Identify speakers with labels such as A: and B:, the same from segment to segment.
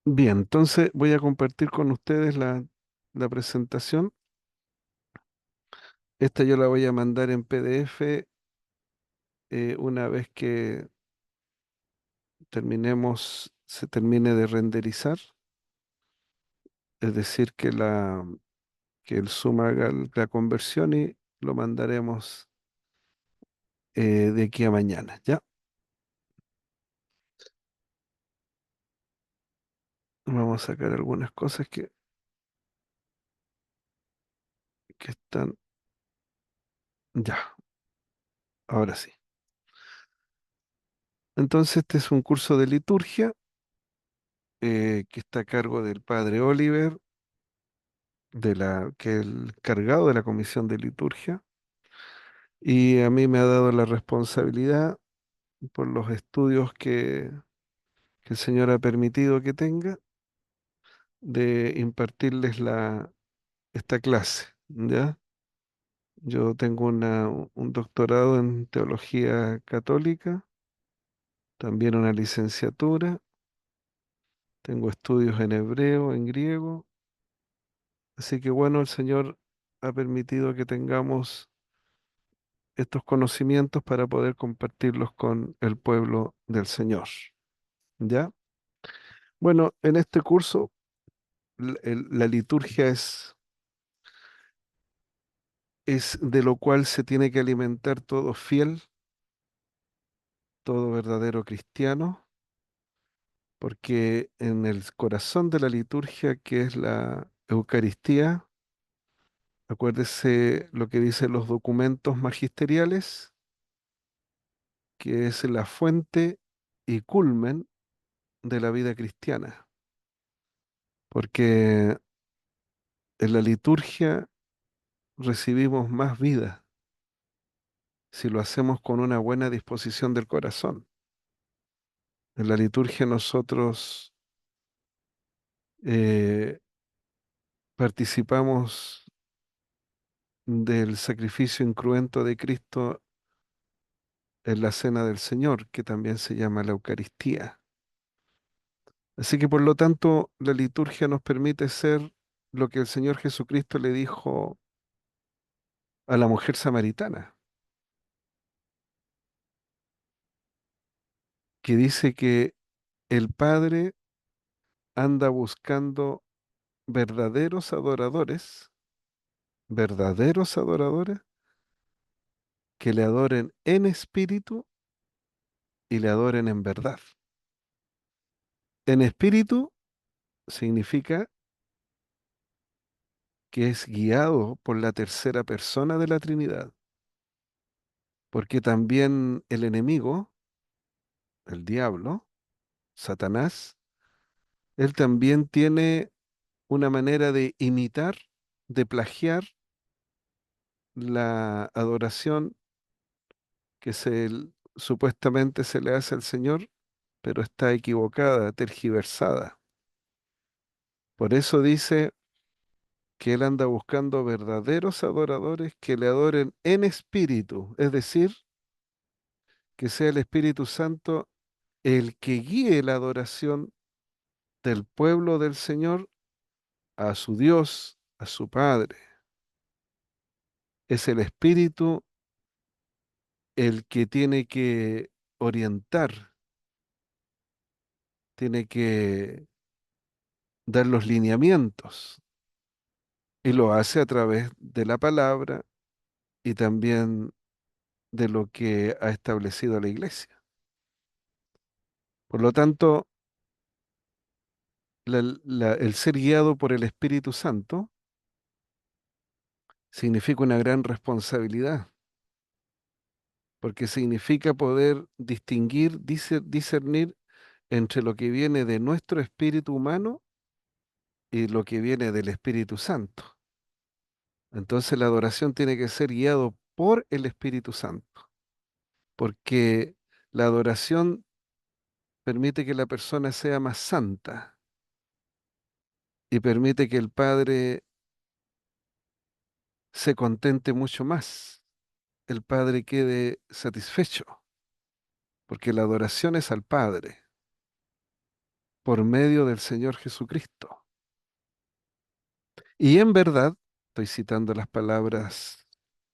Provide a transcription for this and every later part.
A: Bien, entonces voy a compartir con ustedes la presentación. Esta yo la voy a mandar en PDF una vez que se termine de renderizar, es decir, que el Zoom haga la conversión y lo mandaremos de aquí a mañana, ¿ya? Vamos a sacar algunas cosas que están, ya, ahora sí. Entonces, este es un curso de liturgia que está a cargo del padre Oliver, que es el cargado de la comisión de liturgia, y a mí me ha dado la responsabilidad por los estudios que el Señor ha permitido que tenga de impartirles esta clase, ¿ya? Yo tengo un doctorado en teología católica, también una licenciatura, tengo estudios en hebreo, en griego, así que bueno, el Señor ha permitido que tengamos estos conocimientos para poder compartirlos con el pueblo del Señor. ¿Ya? Bueno, en este curso la liturgia es de lo cual se tiene que alimentar todo fiel, todo verdadero cristiano, porque en el corazón de la liturgia, que es la Eucaristía, acuérdese lo que dicen los documentos magisteriales, que es la fuente y culmen de la vida cristiana, porque en la liturgia recibimos más vida si lo hacemos con una buena disposición del corazón. En la liturgia nosotros eh, participamos del sacrificio incruento de Cristo en la cena del Señor, que también se llama la Eucaristía. Así que por lo tanto la liturgia nos permite ser lo que el Señor Jesucristo le dijo a la mujer samaritana, que dice que el Padre anda buscando verdaderos adoradores que le adoren en espíritu y le adoren en verdad. En espíritu significa que es guiado por la tercera persona de la Trinidad, porque también el enemigo, el diablo, Satanás, él también tiene una manera de imitar, de plagiar la adoración que supuestamente se le hace al Señor, pero está equivocada, tergiversada. Por eso dice que él anda buscando verdaderos adoradores que le adoren en espíritu, es decir, que sea el Espíritu Santo el que guíe la adoración del pueblo del Señor a su Dios, a su Padre. Es el Espíritu el que tiene que orientar, tiene que dar los lineamientos y lo hace a través de la palabra y también de lo que ha establecido la Iglesia. Por lo tanto, el ser guiado por el Espíritu Santo significa una gran responsabilidad, porque significa poder distinguir, discernir entre lo que viene de nuestro espíritu humano y lo que viene del Espíritu Santo. Entonces la adoración tiene que ser guiado por el Espíritu Santo, porque la adoración permite que la persona sea más santa y permite que el Padre se contente mucho más, el Padre quede satisfecho, porque la adoración es al Padre. por medio del Señor Jesucristo. Y en verdad, estoy citando las palabras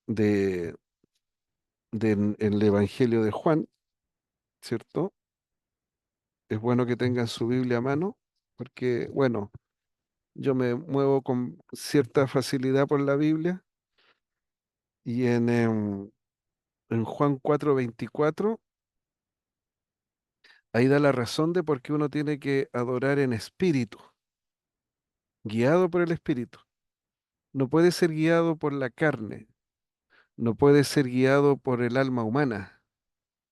A: de, en el Evangelio de Juan, ¿cierto? Es bueno que tengan su Biblia a mano, porque, bueno, yo me muevo con cierta facilidad por la Biblia y en Juan 4:24, ahí da la razón de por qué uno tiene que adorar en espíritu, guiado por el espíritu. No puede ser guiado por la carne, no puede ser guiado por el alma humana,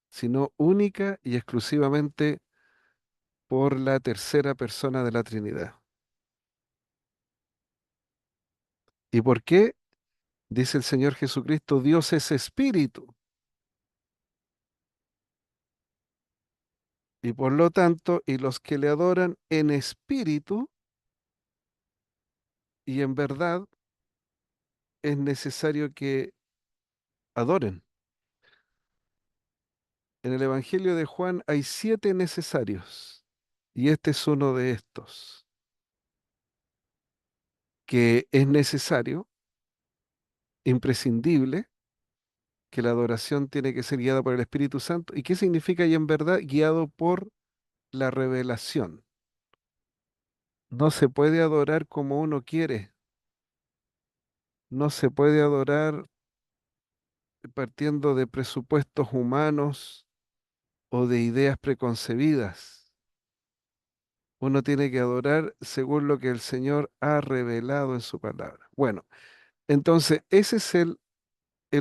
A: sino única y exclusivamente por la tercera persona de la Trinidad. ¿Y por qué? Dice el Señor Jesucristo, Dios es espíritu. Y por lo tanto, y los que le adoran en espíritu y en verdad, es necesario que adoren. En el Evangelio de Juan hay 7 necesarios, y este es uno de estos, que es necesario, imprescindible, que la adoración tiene que ser guiada por el Espíritu Santo. ¿Y qué significa y en verdad? Guiado por la revelación. No se puede adorar como uno quiere, no se puede adorar partiendo de presupuestos humanos o de ideas preconcebidas. Uno tiene que adorar según lo que el Señor ha revelado en su palabra. Bueno, entonces ese es el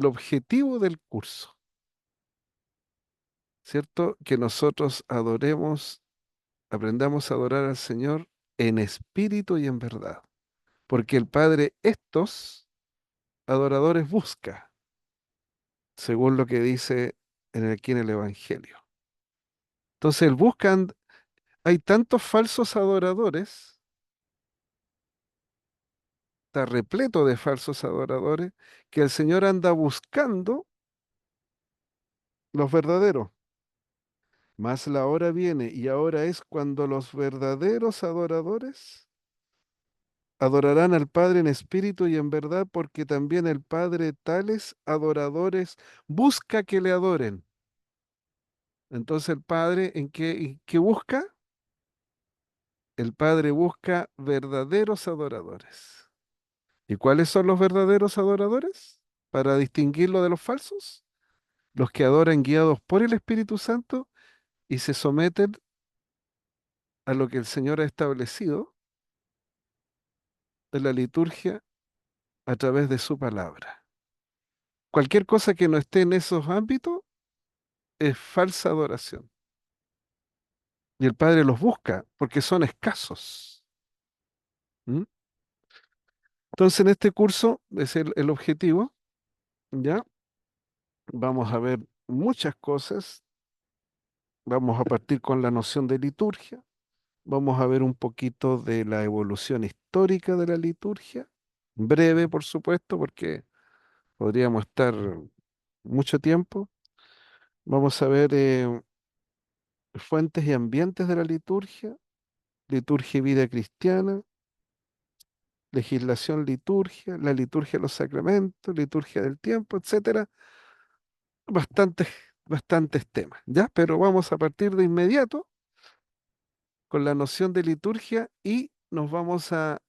A: objetivo del curso, ¿cierto? Que nosotros adoremos, aprendamos a adorar al Señor en espíritu y en verdad, porque el Padre estos adoradores busca, según lo que dice aquí en el Evangelio. Entonces, él buscan, hay tantos falsos adoradores, está repleto de falsos adoradores, que el Señor anda buscando los verdaderos. Mas la hora viene y ahora es cuando los verdaderos adoradores adorarán al Padre en espíritu y en verdad, porque también el Padre tales adoradores busca que le adoren. Entonces el Padre, ¿en qué busca? El Padre busca verdaderos adoradores. ¿Y cuáles son los verdaderos adoradores? Para distinguirlo de los falsos, los que adoran guiados por el Espíritu Santo y se someten a lo que el Señor ha establecido de la liturgia a través de su palabra. Cualquier cosa que no esté en esos ámbitos es falsa adoración. Y el Padre los busca porque son escasos. ¿Mm? Entonces, en este curso es el objetivo, ¿ya? Vamos a ver muchas cosas. Vamos a partir con la noción de liturgia. Vamos a ver un poquito de la evolución histórica de la liturgia. Breve, por supuesto, porque podríamos estar mucho tiempo. Vamos a ver fuentes y ambientes de liturgia y vida cristiana, legislación, liturgia, la liturgia de los sacramentos, liturgia del tiempo, etcétera. Bastantes, bastantes temas, ¿ya? Pero vamos a partir de inmediato con la noción de liturgia y vamos a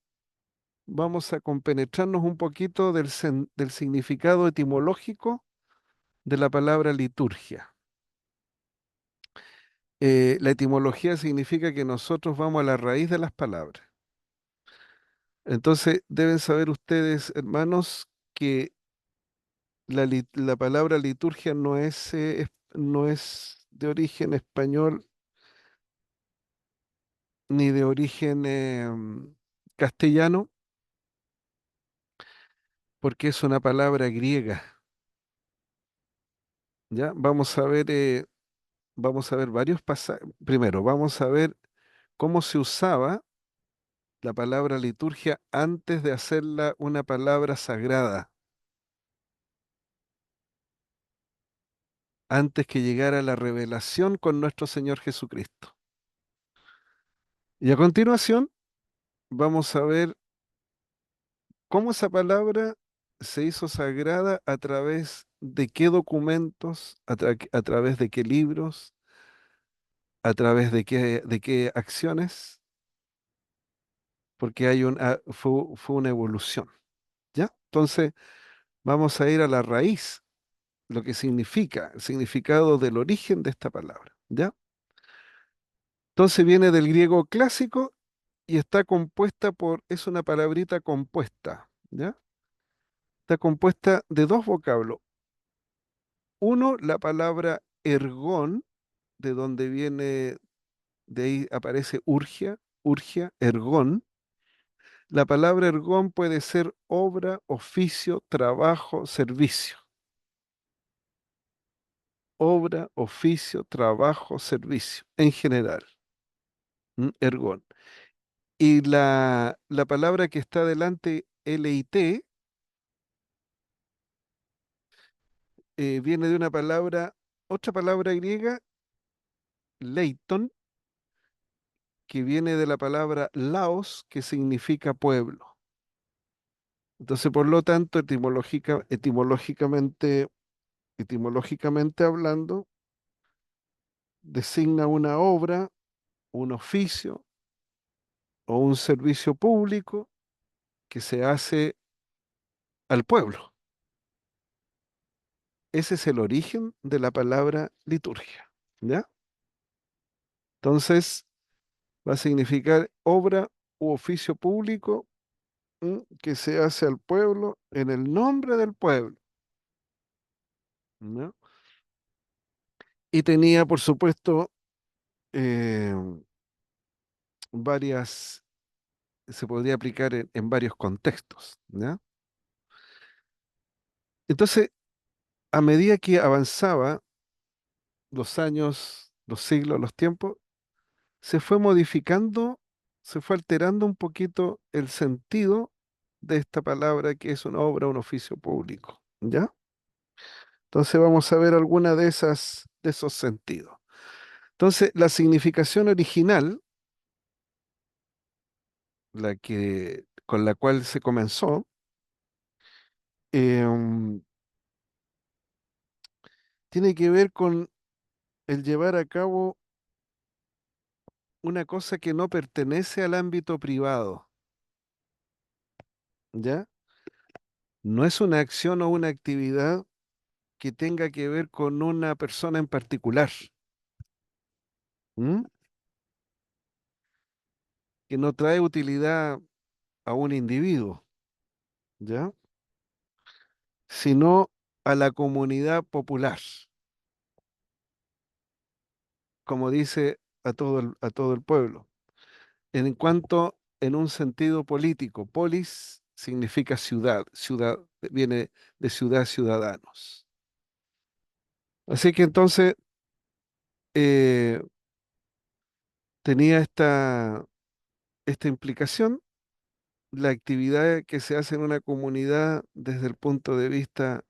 A: compenetrarnos un poquito del significado etimológico de la palabra liturgia. La etimología significa que nosotros vamos a la raíz de las palabras. Entonces, deben saber ustedes, hermanos, que la palabra liturgia no es de origen español ni de origen castellano, porque es una palabra griega. ¿Ya? Vamos a ver varios pasajes. Primero, vamos a ver cómo se usaba la palabra liturgia antes de hacerla una palabra sagrada, antes que llegara la revelación con nuestro Señor Jesucristo. Y a continuación vamos a ver cómo esa palabra se hizo sagrada a través de qué documentos, a través de qué libros, a través de qué acciones, porque fue una evolución, ¿ya? Entonces vamos a ir a la raíz, lo que significa, el significado del origen de esta palabra, ¿ya? Entonces viene del griego clásico y está compuesta es una palabrita compuesta, ¿ya? Está compuesta de dos vocablos. Uno, la palabra ergón, de donde viene, de ahí aparece urgia, urgia, ergón. La palabra ergón puede ser obra, oficio, trabajo, servicio. Obra, oficio, trabajo, servicio, en general. Ergón. Y la palabra que está delante, LIT, viene de una palabra, otra palabra griega, leiton, que viene de la palabra laos, que significa pueblo. Entonces, por lo tanto, etimológicamente hablando, designa una obra, un oficio o un servicio público que se hace al pueblo. Ese es el origen de la palabra liturgia, ¿ya? Entonces, va a significar obra u oficio público que se hace al pueblo en el nombre del pueblo, ¿no? Y tenía, por supuesto, eh, varias, se podría aplicar en varios contextos, ¿ya? Entonces, a medida que avanzaba los años, los siglos, los tiempos, se fue modificando, se fue alterando un poquito el sentido de esta palabra que es una obra, un oficio público, ¿ya? Entonces vamos a ver alguna de esos sentidos. Entonces, la significación original, con la cual se comenzó, em, tiene que ver con el llevar a cabo una cosa que no pertenece al ámbito privado, ¿ya? No es una acción o una actividad que tenga que ver con una persona en particular, ¿m? Que no trae utilidad a un individuo, ¿ya? Sino a la comunidad popular, como dice a todo el pueblo. En un sentido político, polis significa ciudad, ciudad viene de ciudad ciudadanos. Así que entonces eh, tenía esta implicación, la actividad que se hace en una comunidad desde el punto de vista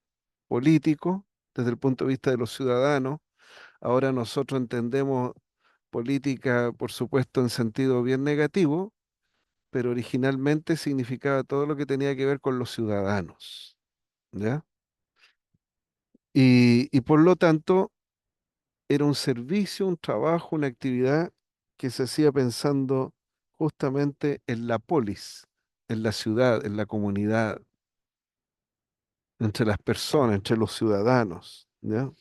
A: político, desde el punto de vista de los ciudadanos. Ahora nosotros entendemos política, por supuesto, en sentido bien negativo, pero originalmente significaba todo lo que tenía que ver con los ciudadanos, ¿ya? Y por lo tanto, era un servicio, un trabajo, una actividad que se hacía pensando justamente en la polis, en la ciudad, en la comunidad, entre las personas, entre los ciudadanos, ¿ya?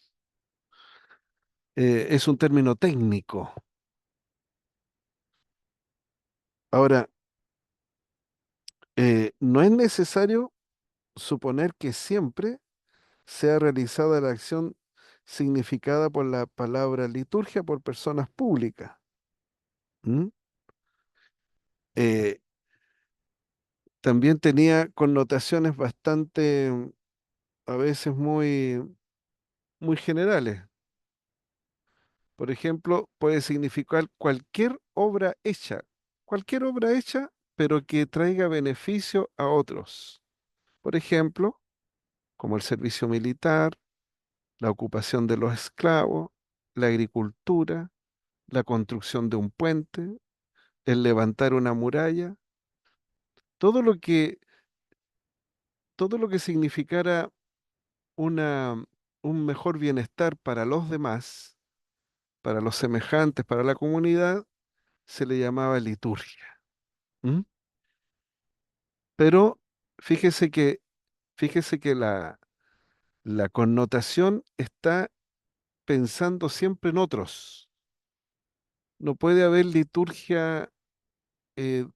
A: Es un término técnico. Ahora, no es necesario suponer que siempre sea realizada la acción significada por la palabra liturgia por personas públicas. ¿M? Eh, También tenía connotaciones bastante, a veces muy generales. Por ejemplo, puede significar cualquier obra hecha, pero que traiga beneficio a otros. Por ejemplo, como el servicio militar, la ocupación de los esclavos, la agricultura, la construcción de un puente, el levantar una muralla, todo lo que, todo lo que significara una, un mejor bienestar para los demás, para los semejantes, para la comunidad, se le llamaba liturgia. ¿M? Pero fíjese que, fíjese que la connotación está pensando siempre en otros. No puede haber liturgia eh,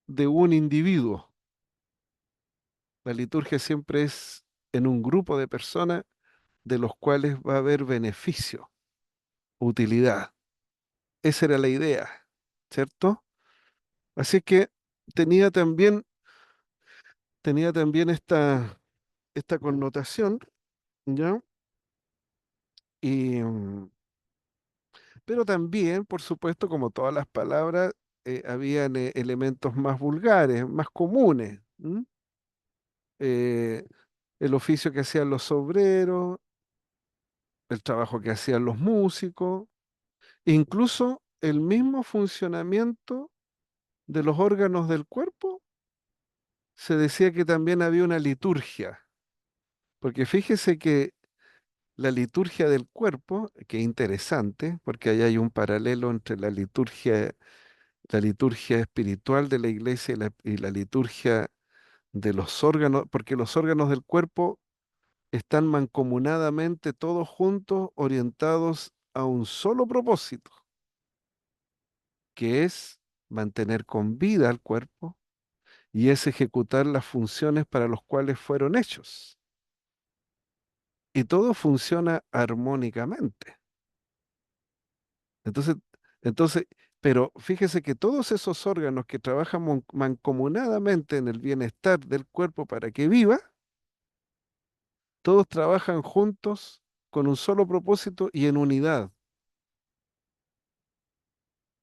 A: de un individuo. La liturgia siempre es en un grupo de personas de los cuales va a haber beneficio, utilidad. Esa era la idea, ¿cierto? Así que tenía también, tenía también esta connotación, ¿ya? Y, pero también, por supuesto, como todas las palabras, habían elementos más vulgares, más comunes. ¿M? Eh, el oficio que hacían los obreros, el trabajo que hacían los músicos, incluso el mismo funcionamiento de los órganos del cuerpo, se decía que también había una liturgia, porque fíjese que la liturgia del cuerpo, que es interesante, porque ahí hay un paralelo entre la liturgia espiritual de la iglesia y la liturgia de los órganos, porque los órganos del cuerpo están mancomunadamente todos juntos orientados a un solo propósito, que es mantener con vida al cuerpo y es ejecutar las funciones para los cuales fueron hechos. Y todo funciona armónicamente. Entonces, entonces, pero fíjese que todos esos órganos que trabajan mancomunadamente en el bienestar del cuerpo para que viva, todos trabajan juntos con un solo propósito y en unidad.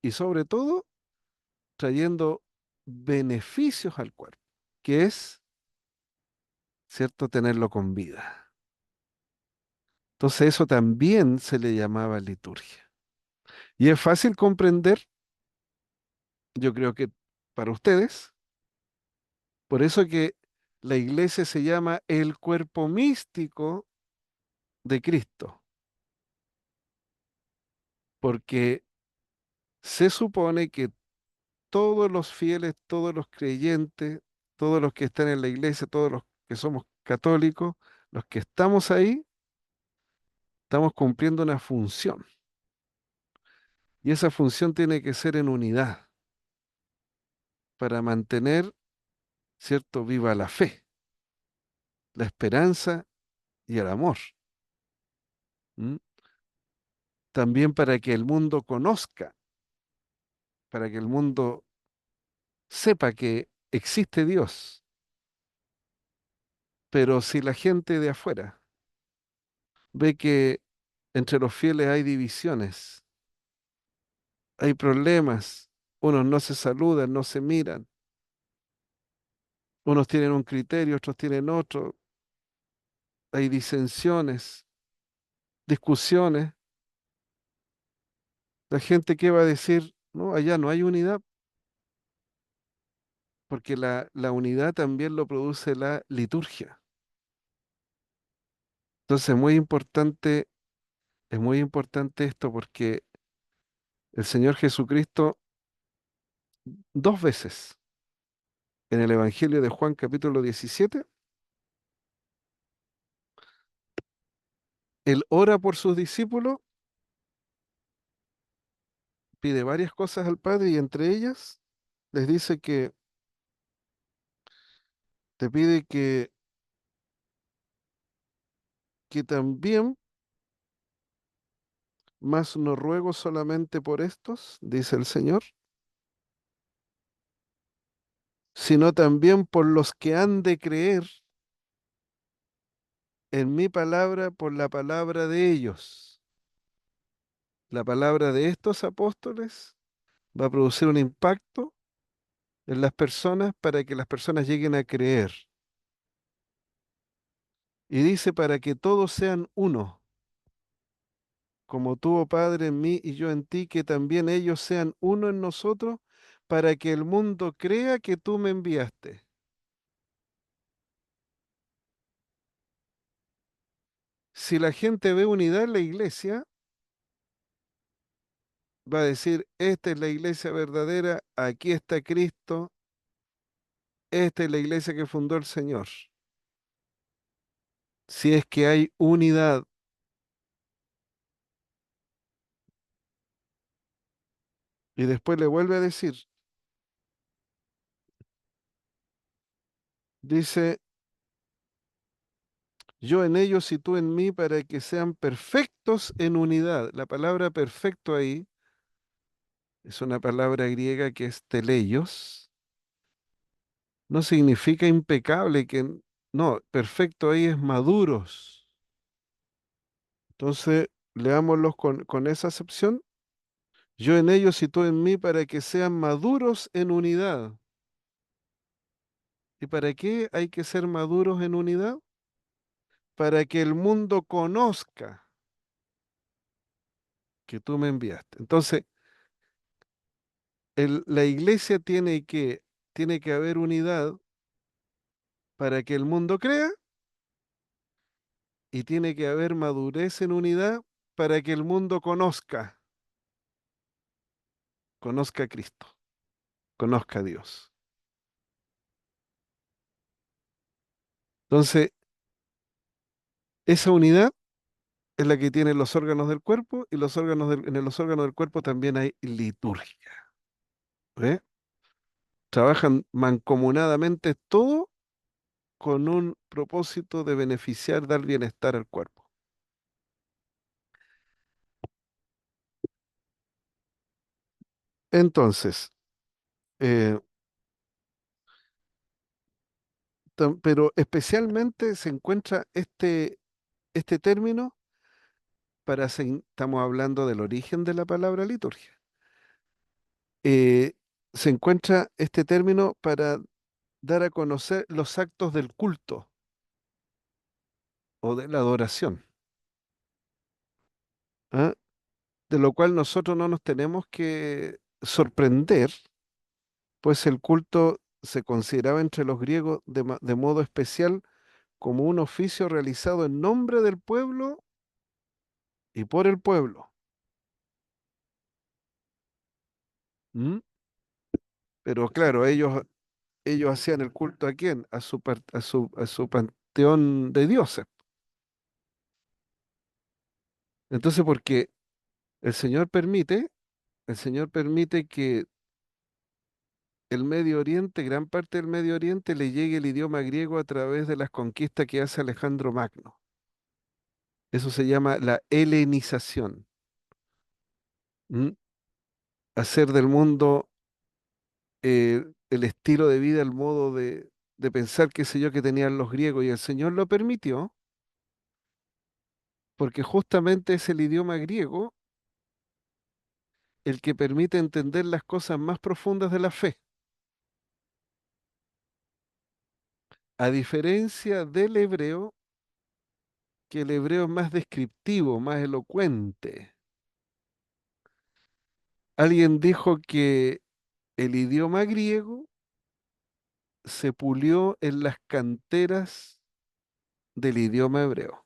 A: Y sobre todo, trayendo beneficios al cuerpo, que es, ¿cierto?, tenerlo con vida. Entonces eso también se le llamaba liturgia. Y es fácil comprender, yo creo que para ustedes, por eso que la iglesia se llama el cuerpo místico de Cristo, porque se supone que todos los fieles, todos los creyentes, todos los que están en la iglesia, todos los que somos católicos, los que estamos ahí, estamos cumpliendo una función. Y esa función tiene que ser en unidad para mantener, ¿cierto?, viva la fe, la esperanza y el amor. ¿M? También para que el mundo conozca, para que el mundo sepa que existe Dios. Pero si la gente de afuera ve que entre los fieles hay divisiones, hay problemas, unos no se saludan, no se miran, unos tienen un criterio, otros tienen otro, hay disensiones, discusiones, la gente que va a decir, no, allá no hay unidad, porque la unidad también lo produce la liturgia. Entonces es muy importante esto porque el Señor Jesucristo dos veces en el Evangelio de Juan capítulo 17, Él ora por sus discípulos, pide varias cosas al Padre y entre ellas les dice que te pide que también, más no ruego solamente por estos, dice el Señor, sino también por los que han de creer en mi palabra por la palabra de ellos. La palabra de estos apóstoles va a producir un impacto en las personas para que las personas lleguen a creer. Y dice para que todos sean uno, como tú, oh Padre, en mí y yo en ti, que también ellos sean uno en nosotros, para que el mundo crea que tú me enviaste. Si la gente ve unidad en la iglesia, va a decir, esta es la iglesia verdadera, aquí está Cristo, esta es la iglesia que fundó el Señor. Si es que hay unidad. Y después le vuelve a decir, dice, yo en ellos y tú en mí para que sean perfectos en unidad. La palabra perfecto ahí es una palabra griega que es teleios. No significa impecable, no, perfecto ahí es maduros. Entonces, leámoslos con esa acepción. Yo en ellos y tú en mí para que sean maduros en unidad. ¿Y para qué hay que ser maduros en unidad? Para que el mundo conozca que tú me enviaste. Entonces, la iglesia tiene que haber unidad para que el mundo crea y tiene que haber madurez en unidad para que el mundo conozca a Cristo, conozca a Dios. Entonces, esa unidad es la que tienen los órganos del cuerpo y en los órganos del cuerpo también hay liturgia. ¿Ve? Trabajan mancomunadamente todo con un propósito de beneficiar, dar bienestar al cuerpo. Entonces, eh, pero especialmente se encuentra este término estamos hablando del origen de la palabra liturgia. Eh, Se encuentra este término para dar a conocer los actos del culto o de la adoración, ¿ah? De lo cual nosotros no nos tenemos que sorprender, pues el culto se consideraba entre los griegos de modo especial como un oficio realizado en nombre del pueblo y por el pueblo. ¿Mm? Pero claro, ellos hacían el culto ¿a quién? A su panteón de dioses. Entonces, porque el Señor permite, el Señor permite que el Medio Oriente, gran parte del Medio Oriente, le llegue el idioma griego a través de las conquistas que hace Alejandro Magno. Eso se llama la helenización. ¿Mm? Hacer del mundo el estilo de vida, el modo de pensar, qué sé yo, que tenían los griegos. Y el Señor lo permitió porque justamente es el idioma griego el que permite entender las cosas más profundas de la fe. A diferencia del hebreo, que el hebreo es más descriptivo, más elocuente. Alguien dijo que el idioma griego se pulió en las canteras del idioma hebreo.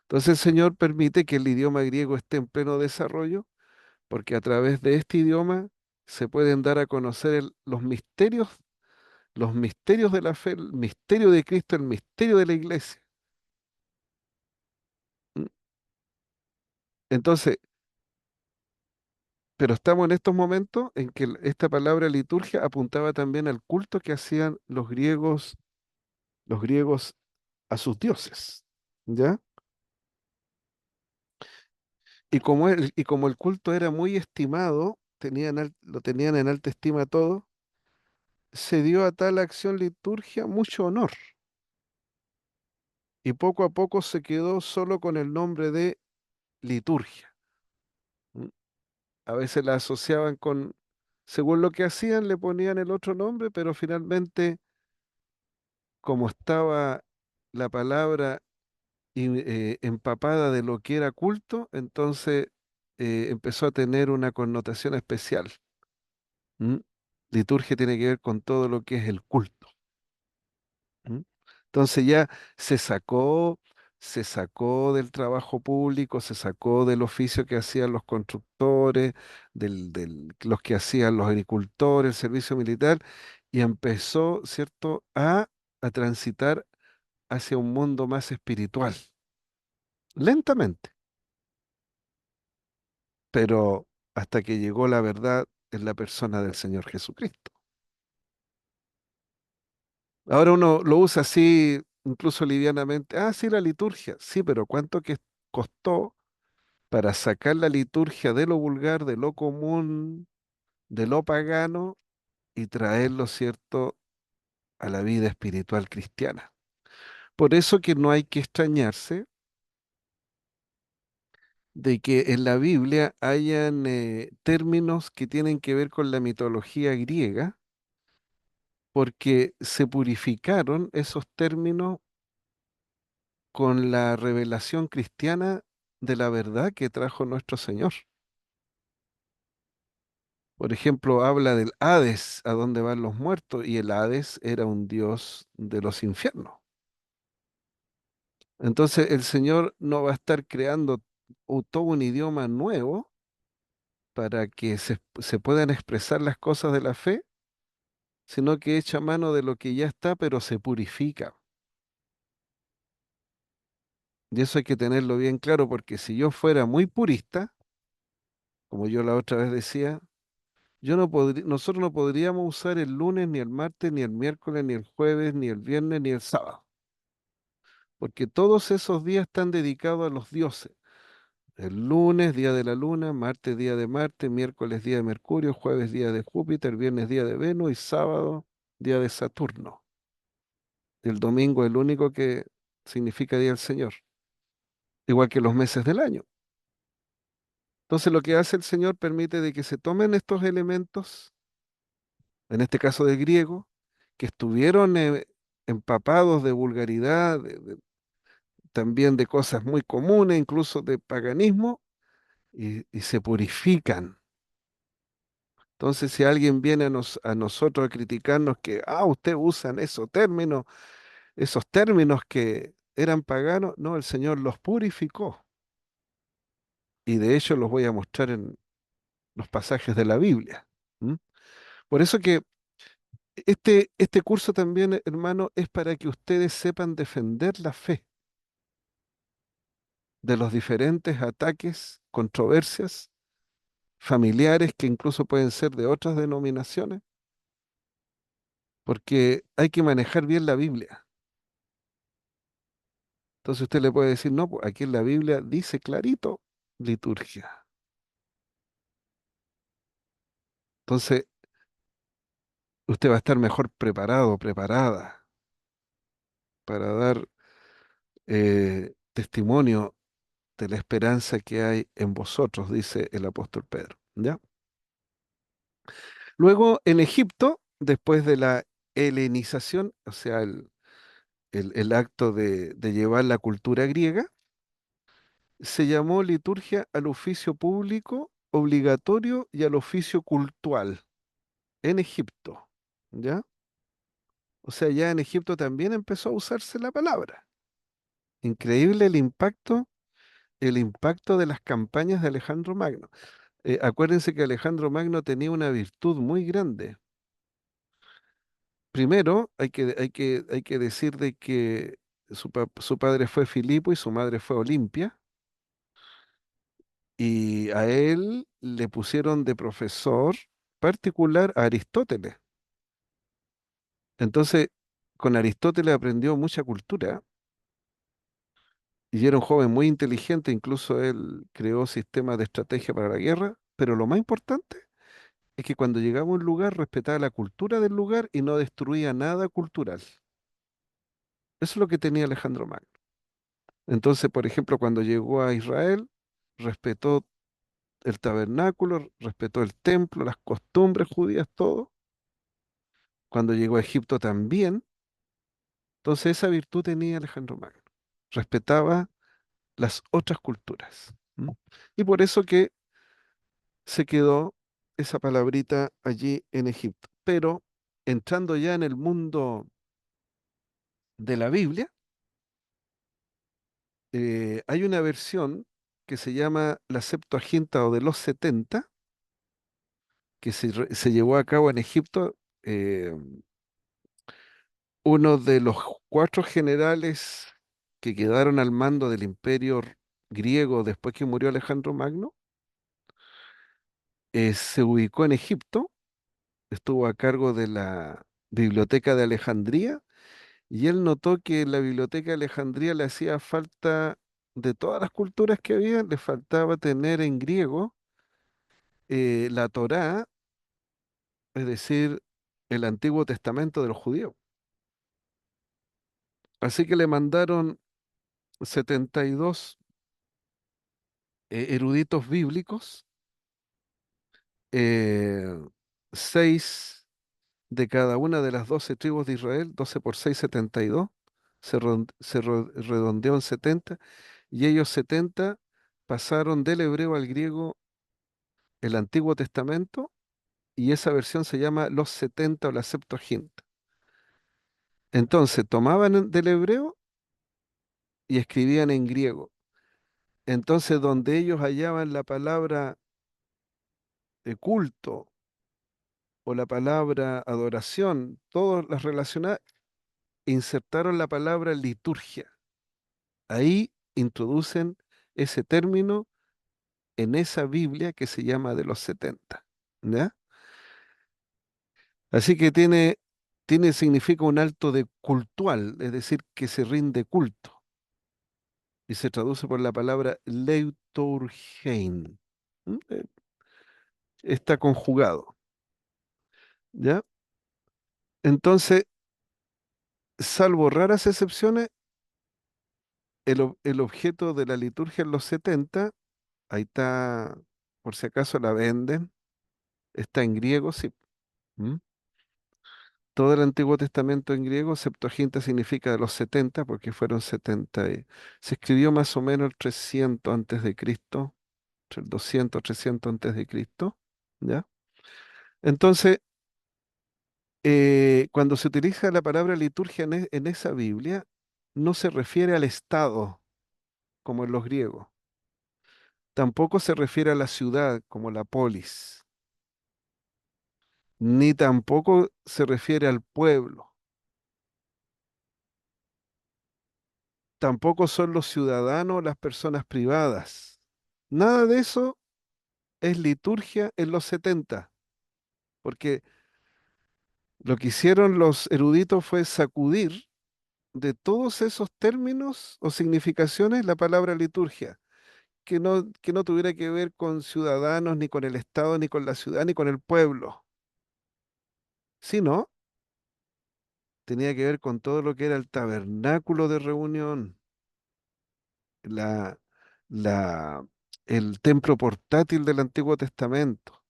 A: Entonces el Señor permite que el idioma griego esté en pleno desarrollo, porque a través de este idioma se pueden dar a conocer los misterios de la fe, el misterio de Cristo, el misterio de la iglesia. ¿Mm? Entonces, pero estamos en estos momentos en que esta palabra liturgia apuntaba también al culto que hacían los griegos a sus dioses, ¿ya? Y como el culto era muy estimado, lo tenían en alta estima todo, se dio a tal acción liturgia mucho honor. Y poco a poco se quedó solo con el nombre de liturgia. ¿M? A veces la asociaban según lo que hacían, le ponían el otro nombre, pero finalmente, como estaba la palabra empapada de lo que era culto, entonces empezó a tener una connotación especial. ¿m? Liturgia tiene que ver con todo lo que es el culto. ¿M? Entonces ya se sacó, se sacó del trabajo público, se sacó del oficio que hacían los constructores, los que hacían los agricultores, el servicio militar, y empezó, ¿cierto?, a transitar hacia un mundo más espiritual, lentamente, pero hasta que llegó la verdad en la persona del Señor Jesucristo. Ahora uno lo usa así, incluso livianamente. Ah, sí, la liturgia. Sí, pero ¿cuánto que costó para sacar la liturgia de lo vulgar, de lo común, de lo pagano y traerlo, cierto, a la vida espiritual cristiana? Por eso que no hay que extrañarse de que en la Biblia hayan términos que tienen que ver con la mitología griega, porque se purificaron esos términos con la revelación cristiana de la verdad que trajo nuestro Señor. Por ejemplo, habla del Hades, a donde van los muertos, y el Hades era un dios de los infiernos. Entonces el Señor no va a estar creando todo un idioma nuevo para que se puedan expresar las cosas de la fe, sino que echa mano de lo que ya está, pero se purifica. Y eso hay que tenerlo bien claro, porque si yo fuera muy purista, como yo la otra vez decía, nosotros no podríamos usar el lunes, ni el martes, ni el miércoles, ni el jueves, ni el viernes, ni el sábado, porque todos esos días están dedicados a los dioses. El lunes, día de la luna; martes, día de Marte; miércoles, día de Mercurio; jueves, día de Júpiter; viernes, día de Venus; y sábado, día de Saturno. El domingo es el único que significa día del Señor, igual que los meses del año. Entonces lo que hace el Señor permite de que se tomen estos elementos, en este caso del griego, que estuvieron empapados de vulgaridad, también de cosas muy comunes, incluso de paganismo, y se purifican. Entonces, si alguien viene a nosotros a criticarnos que, ustedes usan esos términos que eran paganos, no, el Señor los purificó. Y de hecho los voy a mostrar en los pasajes de la Biblia. ¿M? Por eso que este curso también, hermano, es para que ustedes sepan defender la fe de los diferentes ataques, controversias familiares que incluso pueden ser de otras denominaciones, porque hay que manejar bien la Biblia. Entonces usted le puede decir, no, pues aquí en la Biblia dice clarito liturgia. Entonces usted va a estar mejor preparado, preparada para dar testimonio de la esperanza que hay en vosotros, dice el apóstol Pedro. ¿Ya? Luego en Egipto, después de la helenización, o sea, el acto de llevar la cultura griega, se llamó liturgia al oficio público obligatorio y al oficio cultual en Egipto. ¿Ya? O sea, ya en Egipto también empezó a usarse la palabra. Increíble el impacto de las campañas de Alejandro Magno. Acuérdense que Alejandro Magno tenía una virtud muy grande. Primero, hay que decir de que su padre fue Filipo y su madre fue Olimpia, y a él le pusieron de profesor particular a Aristóteles. Entonces, con Aristóteles aprendió mucha cultura y era un joven muy inteligente, incluso él creó sistemas de estrategia para la guerra, pero lo más importante es que cuando llegaba a un lugar respetaba la cultura del lugar y no destruía nada cultural. Eso es lo que tenía Alejandro Magno. Entonces, por ejemplo, cuando llegó a Israel, respetó el tabernáculo, respetó el templo, las costumbres judías, todo. Cuando llegó a Egipto también. Entonces, esa virtud tenía Alejandro Magno. Respetaba las otras culturas. ¿M? Y por eso que se quedó esa palabrita allí en Egipto. Pero entrando ya en el mundo de la Biblia, hay una versión que se llama la Septuaginta o de los 70 que se llevó a cabo en Egipto. eh, Uno de los cuatro generales que quedaron al mando del imperio griego después que murió Alejandro Magno, se ubicó en Egipto, estuvo a cargo de la Biblioteca de Alejandría y él notó que en la Biblioteca de Alejandría le hacía falta, de todas las culturas que había, le faltaba tener en griego la Torá, es decir, el Antiguo Testamento de los judíos. Así que le mandaron 72 eruditos bíblicos, eh, 6 de cada una de las 12 tribus de Israel, 12 por 6, 72, redondeó en 70, y ellos 70 pasaron del hebreo al griego el Antiguo Testamento, y esa versión se llama los 70 o la Septuaginta. Entonces tomaban del hebreo y escribían en griego. Entonces donde ellos hallaban la palabra culto o la palabra adoración, todas las relacionadas, insertaron la palabra liturgia. Ahí introducen ese término en esa Biblia que se llama de los 70. ¿Ya? Así que significa un alto de cultual, es decir, que se rinde culto. Y se traduce por la palabra Leuturgein. ¿Mm? Está conjugado. ¿Ya? Entonces, salvo raras excepciones, el objeto de la liturgia en los 70, ahí está, por si acaso la venden, está en griego, sí. ¿Mm? Todo el Antiguo Testamento en griego, Septuaginta significa de los 70, porque fueron 70. Se escribió más o menos el 300 antes de Cristo, entre el 200, 300 antes de Cristo, ¿ya? Entonces, cuando se utiliza la palabra liturgia en esa Biblia, no se refiere al Estado, como en los griegos. Tampoco se refiere a la ciudad, como la polis, ni tampoco se refiere al pueblo. Tampoco son los ciudadanos, las personas privadas. Nada de eso es liturgia en los 70, porque lo que hicieron los eruditos fue sacudir de todos esos términos o significaciones la palabra liturgia, que no tuviera que ver con ciudadanos, ni con el Estado, ni con la ciudad, ni con el pueblo, sino tenía que ver con todo lo que era el tabernáculo de reunión, la, la, el templo portátil del Antiguo Testamento,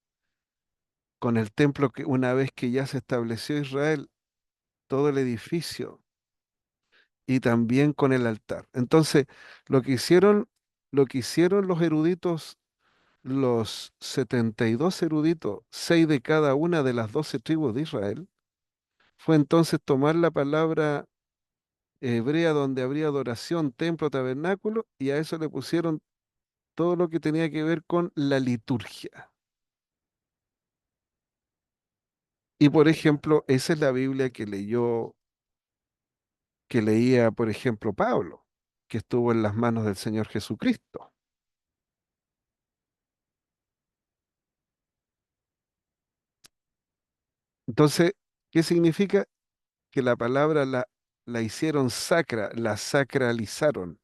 A: con el templo que una vez que ya se estableció Israel, todo el edificio y también con el altar. Entonces, lo que hicieron, lo que hicieron los eruditos, los 72 eruditos, 6 de cada una de las 12 tribus de Israel, fue entonces tomar la palabra hebrea donde habría adoración, templo, tabernáculo, y a eso le pusieron todo lo que tenía que ver con la liturgia. Y por ejemplo, esa es la Biblia que leía, por ejemplo, Pablo, que estuvo en las manos del Señor Jesucristo. Entonces, ¿qué significa? Que la palabra la hicieron sacra, la sacralizaron.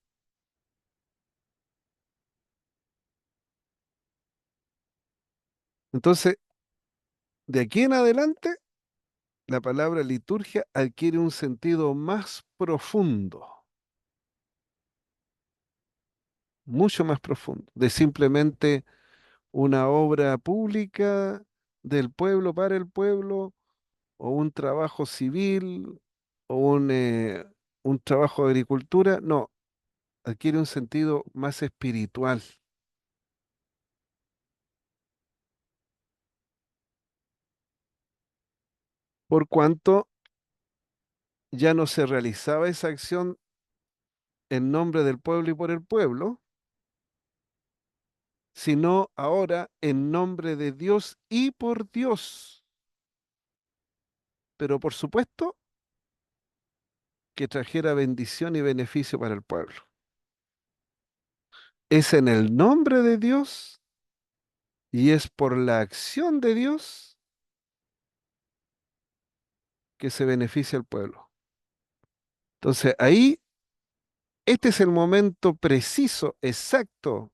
A: Entonces, de aquí en adelante, la palabra liturgia adquiere un sentido más profundo, mucho más profundo, de simplemente una obra pública del pueblo para el pueblo, o un trabajo civil, o un trabajo de agricultura. No, adquiere un sentido más espiritual. por cuanto ya no se realizaba esa acción en nombre del pueblo y por el pueblo, sino ahora en nombre de Dios y por Dios. Pero por supuesto que trajera bendición y beneficio para el pueblo. Es en el nombre de Dios y es por la acción de Dios que se beneficia al pueblo. Entonces ahí, este es el momento preciso, exacto,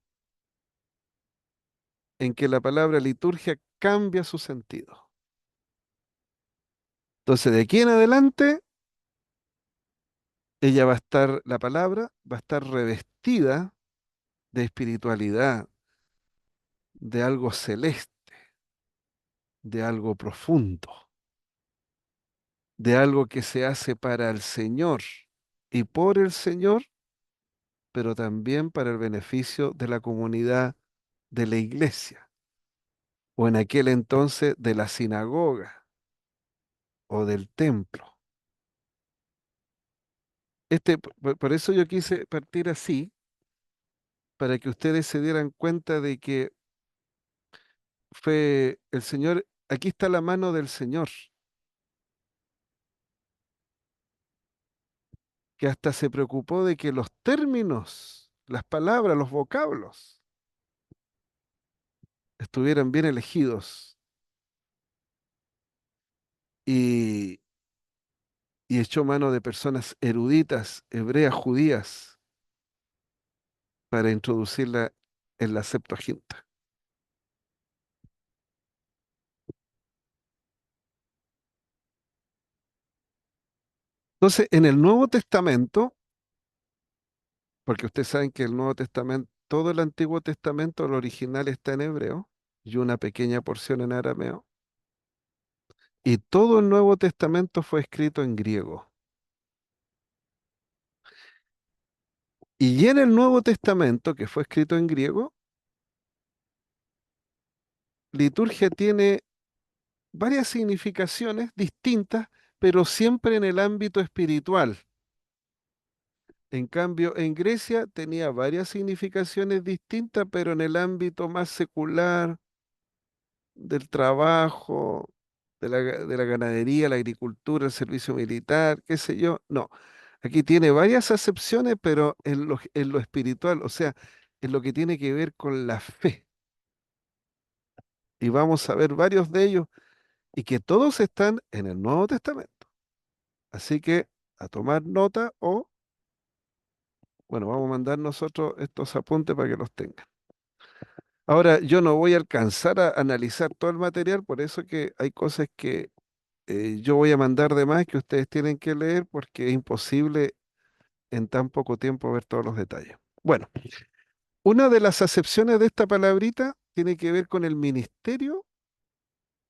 A: en que la palabra liturgia cambia su sentido. Entonces, de aquí en adelante, ella va a estar, la palabra va a estar revestida de espiritualidad, de algo celeste, de algo profundo, de algo que se hace para el Señor y por el Señor, pero también para el beneficio de la comunidad de la iglesia, o en aquel entonces de la sinagoga o del templo. Por eso yo quise partir así, para que ustedes se dieran cuenta de que fue el Señor, aquí está la mano del Señor, que hasta se preocupó de que los términos, las palabras, los vocablos estuvieran bien elegidos y, y echó mano de personas eruditas, hebreas, judías, para introducirla en la Septuaginta. Entonces, en el Nuevo Testamento, porque ustedes saben que el Nuevo Testamento, todo el Antiguo Testamento, el original está en hebreo y una pequeña porción en arameo, y todo el Nuevo Testamento fue escrito en griego. Y en el Nuevo Testamento, que fue escrito en griego, liturgia tiene varias significaciones distintas, pero siempre en el ámbito espiritual. En cambio, en Grecia tenía varias significaciones distintas, pero en el ámbito más secular, del trabajo, de la ganadería, la agricultura, el servicio militar, qué sé yo. No, aquí tiene varias acepciones, pero en lo espiritual, o sea, en lo que tiene que ver con la fe. Y vamos a ver varios de ellos y que todos están en el Nuevo Testamento. Así que a tomar nota o, bueno, vamos a mandar nosotros estos apuntes para que los tengan. Ahora, yo no voy a alcanzar a analizar todo el material, por eso que hay cosas que yo voy a mandar de más que ustedes tienen que leer porque es imposible en tan poco tiempo ver todos los detalles. Bueno, una de las acepciones de esta palabrita tiene que ver con el ministerio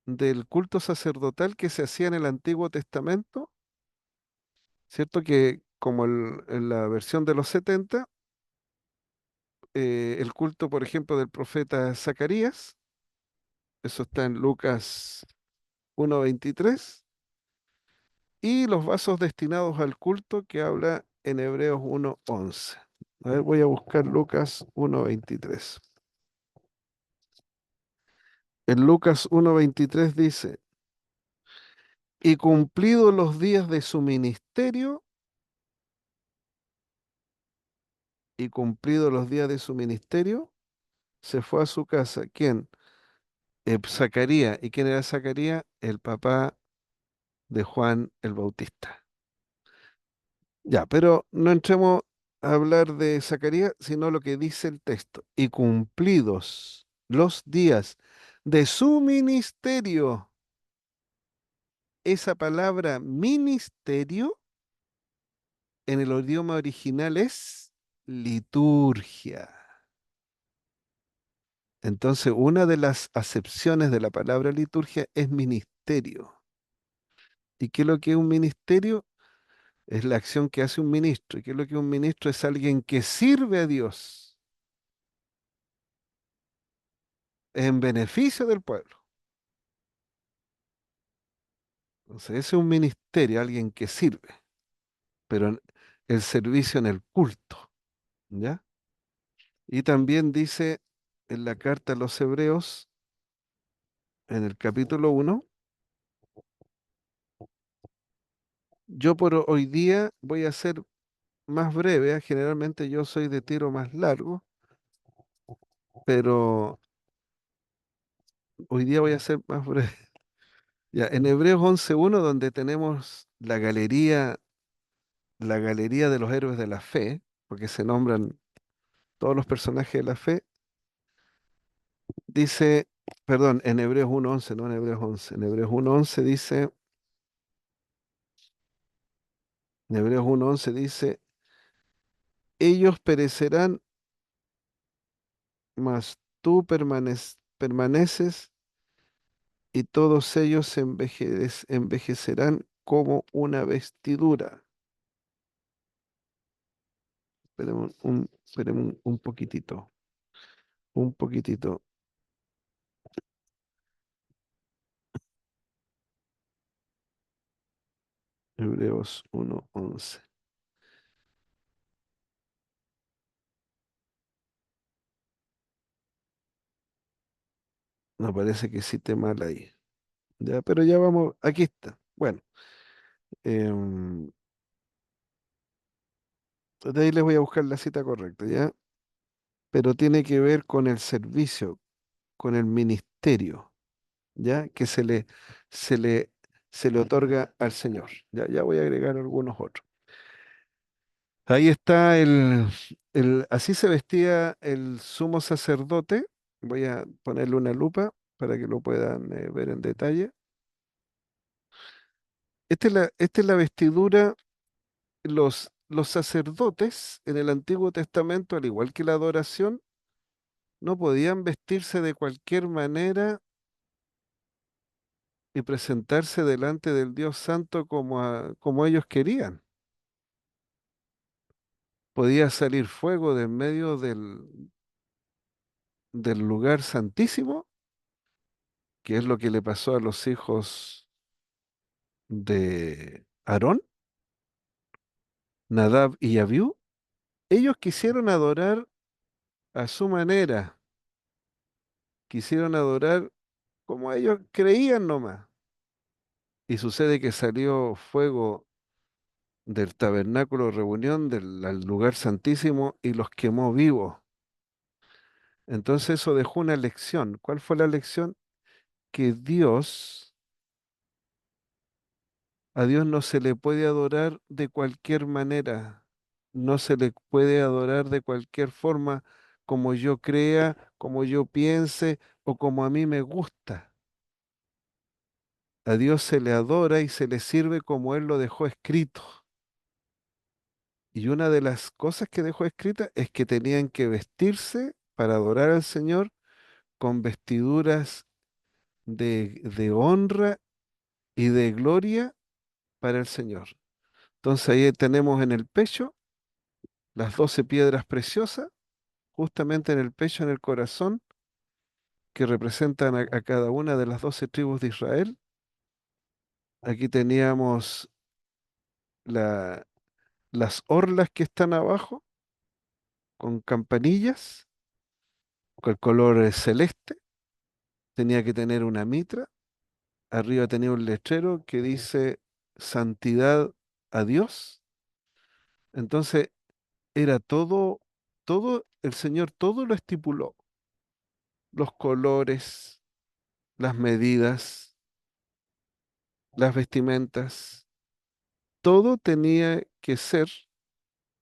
A: del culto sacerdotal que se hacía en el Antiguo Testamento, ¿cierto? Que como en la versión de los 70, el culto, por ejemplo, del profeta Zacarías, eso está en Lucas 1:23, y los vasos destinados al culto que habla en Hebreos 1:11. A ver, voy a buscar Lucas 1:23. En Lucas 1:23 dice, y cumplidos los días de su ministerio, y cumplidos los días de su ministerio, se fue a su casa. ¿Quién? Zacarías. ¿Y quién era Zacarías? El papá de Juan el Bautista. Ya, pero no entremos a hablar de Zacarías, sino lo que dice el texto. Y cumplidos los días de su ministerio, esa palabra ministerio en el idioma original es liturgia. Entonces, una de las acepciones de la palabra liturgia es ministerio. ¿Y qué es lo que es un ministerio? Es la acción que hace un ministro. ¿Y qué es lo que un ministro? Es alguien que sirve a Dios en beneficio del pueblo. Entonces, ese es un ministerio, alguien que sirve, pero el servicio en el culto, ¿ya? Y también dice en la carta a los Hebreos, en el capítulo 1, yo por hoy día voy a ser más breve, generalmente yo soy de tiro más largo, pero hoy día voy a ser más breve. Ya, en Hebreos 11:1, donde tenemos la galería de los héroes de la fe, porque se nombran todos los personajes de la fe, dice, perdón, en Hebreos 1:11, no en Hebreos 11, en Hebreos 1:11 dice, en Hebreos 1:11 dice, ellos perecerán, mas tú permaneces y todos ellos se envejecerán como una vestidura. Esperemos un poquitito, un poquitito. Hebreos 1:11. No, parece que cité mal ahí. Ya, pero ya vamos, aquí está. Bueno, em, de ahí les voy a buscar la cita correcta, ¿ya? Pero tiene que ver con el servicio, con el ministerio, ¿ya? Que se le, se le otorga al Señor. Ya, ya voy a agregar algunos otros. Ahí está así se vestía el sumo sacerdote. Voy a ponerle una lupa para que lo puedan ver en detalle. Esta es la vestidura. Los sacerdotes en el Antiguo Testamento, al igual que la adoración, no podían vestirse de cualquier manera y presentarse delante del Dios Santo como ellos querían. Podía salir fuego de en medio del lugar santísimo, que es lo que le pasó a los hijos de Aarón, Nadab y Abiú. Ellos quisieron adorar a su manera, quisieron adorar como ellos creían nomás. Y sucede que salió fuego del tabernáculo de reunión, al lugar santísimo, y los quemó vivos. Entonces eso dejó una lección. ¿Cuál fue la lección? Que a Dios no se le puede adorar de cualquier manera. No se le puede adorar de cualquier forma, como yo crea, como yo piense o como a mí me gusta. A Dios se le adora y se le sirve como Él lo dejó escrito. Y una de las cosas que dejó escrita es que tenían que vestirse para adorar al Señor con vestiduras de honra y de gloria para el Señor. Entonces ahí tenemos en el pecho las 12 piedras preciosas, justamente en el pecho, en el corazón, que representan a cada una de las 12 tribus de Israel. Aquí teníamos la- las orlas que están abajo, con campanillas, con el color celeste. Tenía que tener una mitra. Arriba tenía un letrero que dice santidad a Dios. Entonces era todo, el Señor todo lo estipuló. Los colores, las medidas, las vestimentas, todo tenía que ser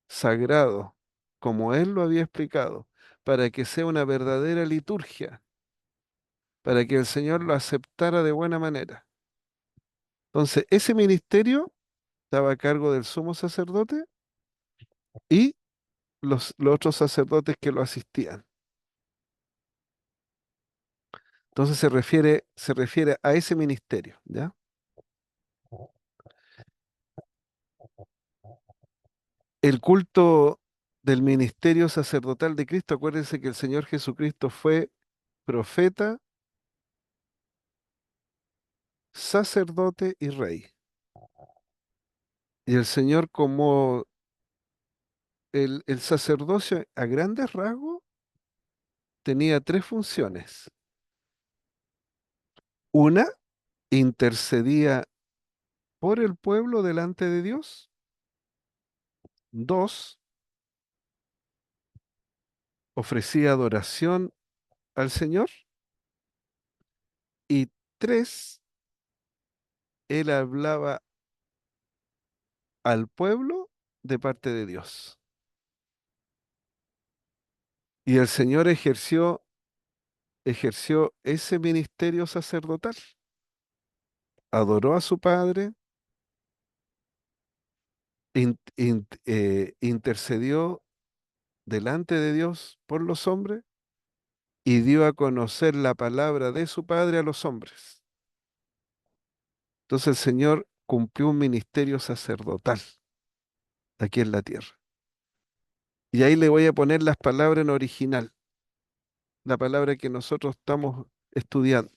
A: sagrado, como Él lo había explicado, para que sea una verdadera liturgia, para que el Señor lo aceptara de buena manera. Entonces, ese ministerio estaba a cargo del sumo sacerdote y los otros sacerdotes que lo asistían. Entonces se refiere a ese ministerio, ¿ya? El culto del ministerio sacerdotal de Cristo, acuérdense que el Señor Jesucristo fue profeta, sacerdote y rey. Y el Señor, como el sacerdocio a grandes rasgos, tenía tres funciones. Una, intercedía por el pueblo delante de Dios. Dos, ofrecía adoración al Señor. Y tres, él hablaba al pueblo de parte de Dios. Y el Señor ejerció ese ministerio sacerdotal. Adoró a su Padre, intercedió delante de Dios por los hombres y dio a conocer la palabra de su Padre a los hombres. Entonces el Señor cumplió un ministerio sacerdotal aquí en la tierra. Y ahí le voy a poner las palabras en original, la palabra que nosotros estamos estudiando.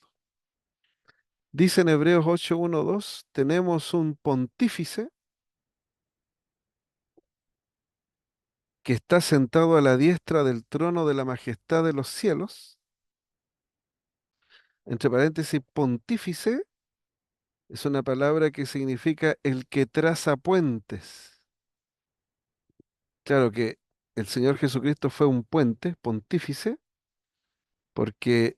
A: Dice en Hebreos 8:1-2, tenemos un pontífice que está sentado a la diestra del trono de la majestad de los cielos. Entre paréntesis, pontífice es una palabra que significa el que traza puentes. Claro que el Señor Jesucristo fue un puente, pontífice, porque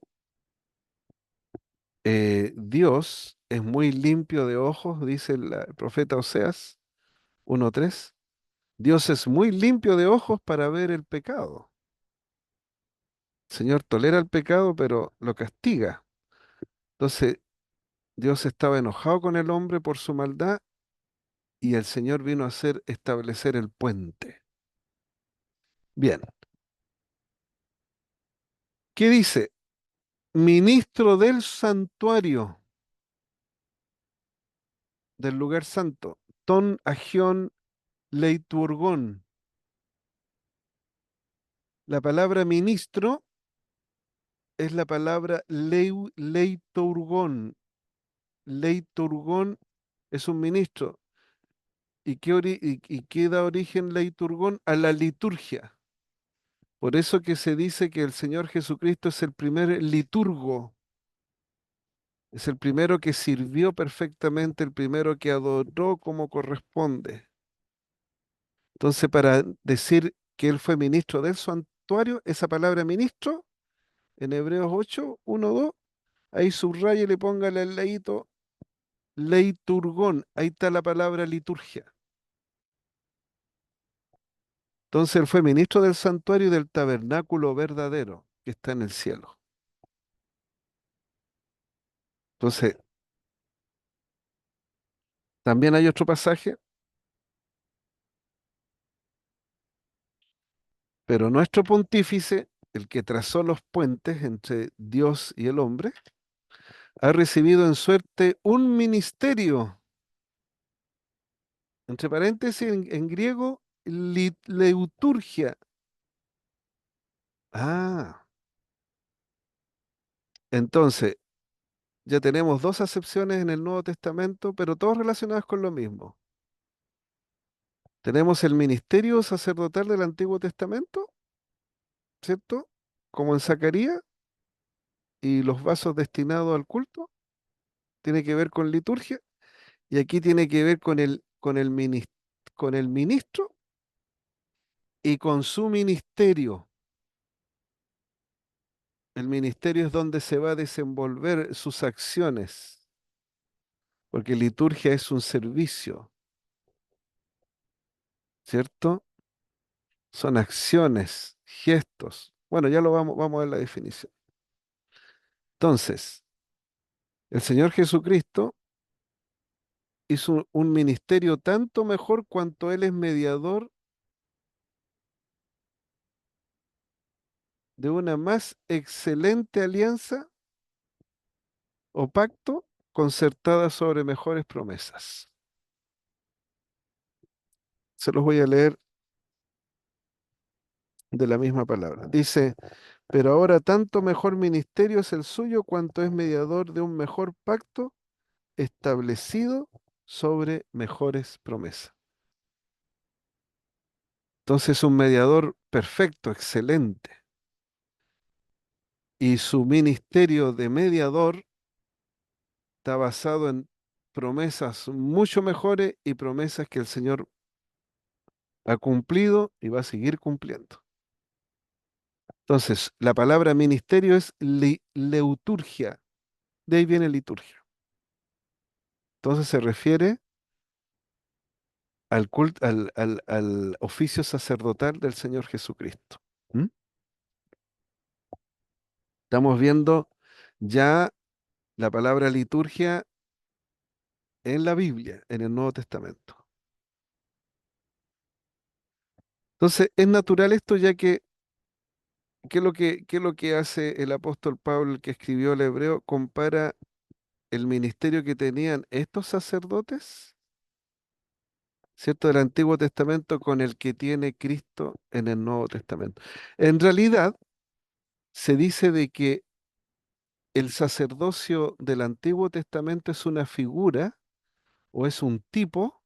A: Dios es muy limpio de ojos, dice el profeta Oseas 1:3. Dios es muy limpio de ojos para ver el pecado. El Señor tolera el pecado, pero lo castiga. Entonces, Dios estaba enojado con el hombre por su maldad y el Señor vino a hacer establecer el puente. Bien, ¿qué dice? Ministro del santuario, del lugar santo, ton agión leiturgón. La palabra ministro es la palabra leiturgón. Leiturgón es un ministro. ¿Y qué da origen leiturgón? A la liturgia. Por eso que se dice que el Señor Jesucristo es el primer liturgo, es el primero que sirvió perfectamente, el primero que adoró como corresponde. Entonces, para decir que él fue ministro del santuario, esa palabra ministro, en Hebreos 8:1-2, ahí subraya y le póngale al ladito leiturgón, ahí está la palabra liturgia. Entonces, él fue ministro del santuario y del tabernáculo verdadero que está en el cielo. Entonces, también hay otro pasaje, pero nuestro pontífice, el que trazó los puentes entre Dios y el hombre, ha recibido en suerte un ministerio, entre paréntesis en griego, leuturgia. Ah, entonces ya tenemos dos acepciones en el Nuevo Testamento, pero todas relacionadas con lo mismo. Tenemos el ministerio sacerdotal del Antiguo Testamento, ¿cierto? Como en Zacarías, y los vasos destinados al culto, tiene que ver con liturgia, y aquí tiene que ver con el ministro y con su ministerio. El ministerio es donde se va a desenvolver sus acciones, porque liturgia es un servicio, ¿cierto? Son acciones, gestos. Bueno, ya lo vamos a ver la definición. Entonces, el Señor Jesucristo hizo un ministerio tanto mejor cuanto Él es mediador de una más excelente alianza o pacto concertada sobre mejores promesas. Se los voy a leer de la misma palabra. Dice, pero ahora tanto mejor ministerio es el suyo cuanto es mediador de un mejor pacto establecido sobre mejores promesas. Entonces, un mediador perfecto, excelente, y su ministerio de mediador está basado en promesas mucho mejores y promesas que el Señor ha cumplido y va a seguir cumpliendo. Entonces, la palabra ministerio es leuturgia, de ahí viene liturgia. Entonces se refiere al culto, al oficio sacerdotal del Señor Jesucristo. ¿Mm? Estamos viendo ya la palabra liturgia en la Biblia, en el Nuevo Testamento. Entonces, es natural esto ya que, qué es lo que hace el apóstol Pablo, el que escribió el Hebreo? Compara el ministerio que tenían estos sacerdotes, ¿cierto? Del Antiguo Testamento con el que tiene Cristo en el Nuevo Testamento. En realidad, se dice de que el sacerdocio del Antiguo Testamento es una figura o es un tipo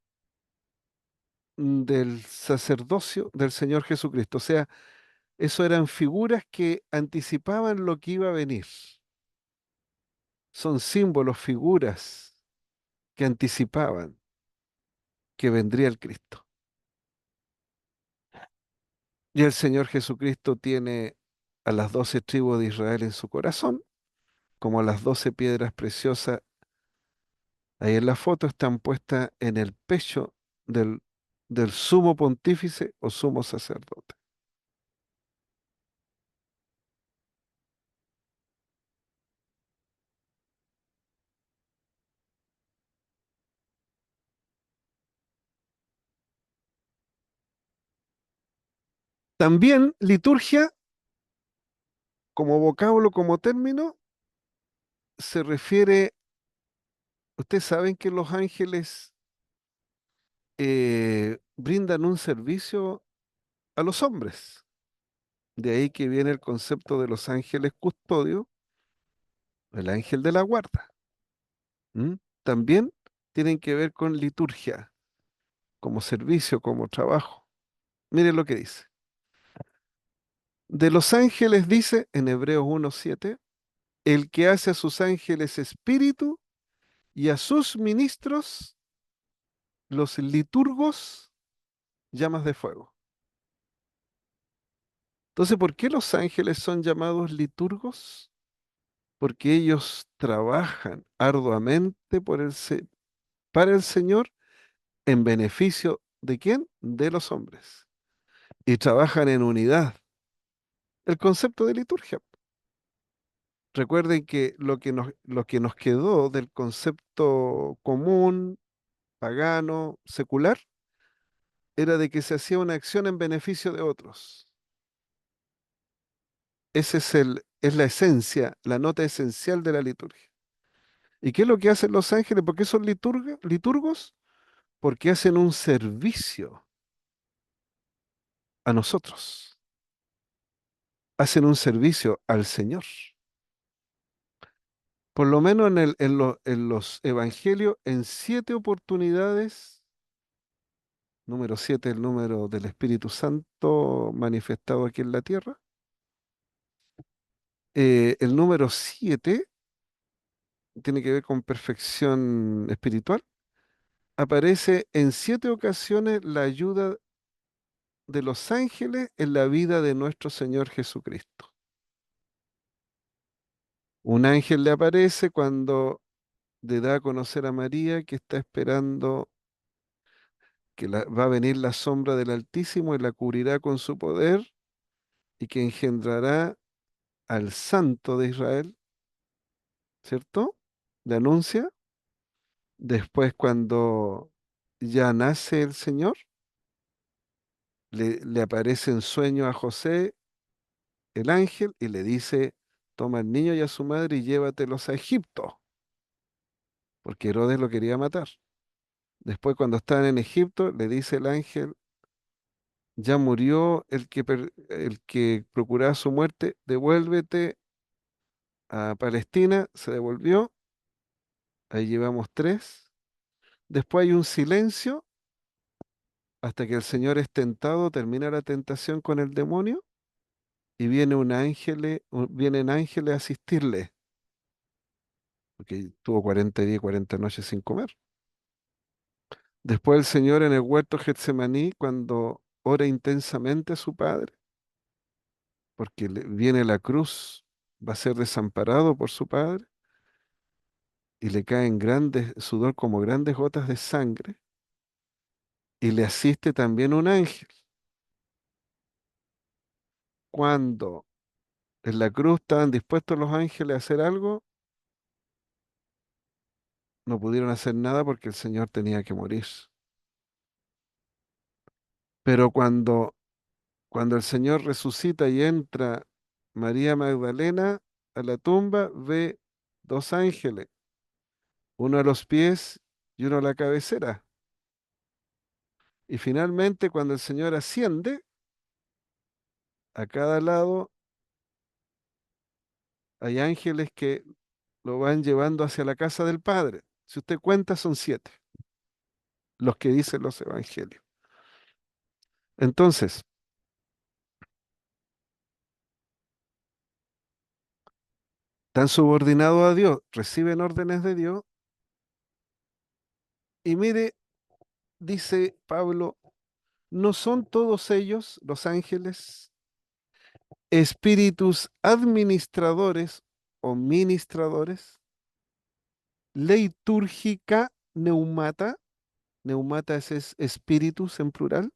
A: del sacerdocio del Señor Jesucristo. O sea, eso eran figuras que anticipaban lo que iba a venir. Son símbolos, figuras que anticipaban que vendría el Cristo. Y el Señor Jesucristo tiene a las 12 tribus de Israel en su corazón, como las 12 piedras preciosas ahí en la foto están puestas en el pecho del, del sumo pontífice o sumo sacerdote. También liturgia, como vocablo, como término, se refiere, ustedes saben que los ángeles brindan un servicio a los hombres. De ahí que viene el concepto de los ángeles custodios, el ángel de la guarda. ¿Mm? También tienen que ver con liturgia, como servicio, como trabajo. Miren lo que dice. De los ángeles dice en Hebreos 1:7, el que hace a sus ángeles espíritu y a sus ministros, los liturgos, llamas de fuego. Entonces, ¿por qué los ángeles son llamados liturgos? Porque ellos trabajan arduamente para el Señor en beneficio ¿de quién? De los hombres. Y trabajan en unidad. El concepto de liturgia. Recuerden que lo que nos quedó del concepto común, pagano, secular, era de que se hacía una acción en beneficio de otros. Es la esencia, la nota esencial de la liturgia. ¿Y qué es lo que hacen los ángeles? ¿Por qué son liturgos? Porque hacen un servicio a nosotros. Hacen un servicio al Señor. Por lo menos en los evangelios, en 7 oportunidades, número 7, el número del Espíritu Santo manifestado aquí en la tierra, el número 7 tiene que ver con perfección espiritual. Aparece en 7 ocasiones la ayuda de los ángeles en la vida de nuestro Señor Jesucristo. Un ángel le aparece cuando le da a conocer a María que está esperando que va a venir la sombra del Altísimo y la cubrirá con su poder y que engendrará al Santo de Israel, ¿cierto? Le anuncia. Después, cuando ya nace el Señor, le aparece en sueño a José, el ángel, y le dice, toma al niño y a su madre y llévatelos a Egipto, porque Herodes lo quería matar. Después, cuando estaban en Egipto, le dice el ángel, ya murió el que procuraba su muerte, devuélvete a Palestina, se devolvió, Ahí llevamos tres. Después hay un silencio hasta que el Señor es tentado, termina la tentación con el demonio y viene vienen ángeles a asistirle, porque tuvo 40 días y 40 noches sin comer. Después el Señor en el huerto Getsemaní, cuando ora intensamente a su Padre, porque viene la cruz, va a ser desamparado por su Padre y le caen grandes sudor como grandes gotas de sangre y le asiste también un ángel. Cuando en la cruz estaban dispuestos los ángeles a hacer algo, no pudieron hacer nada porque el Señor tenía que morir. Pero cuando el Señor resucita y entra María Magdalena a la tumba, ve dos ángeles, uno a los pies y uno a la cabecera. Y finalmente, cuando el Señor asciende, a cada lado hay ángeles que lo van llevando hacia la casa del Padre. Si usted cuenta, son siete los que dicen los evangelios. Entonces, están subordinados a Dios, reciben órdenes de Dios. Y mire, dice Pablo, ¿no son todos ellos, los ángeles, espíritus administradores o ministradores? Leitúrgica neumata, neumata es espíritus en plural.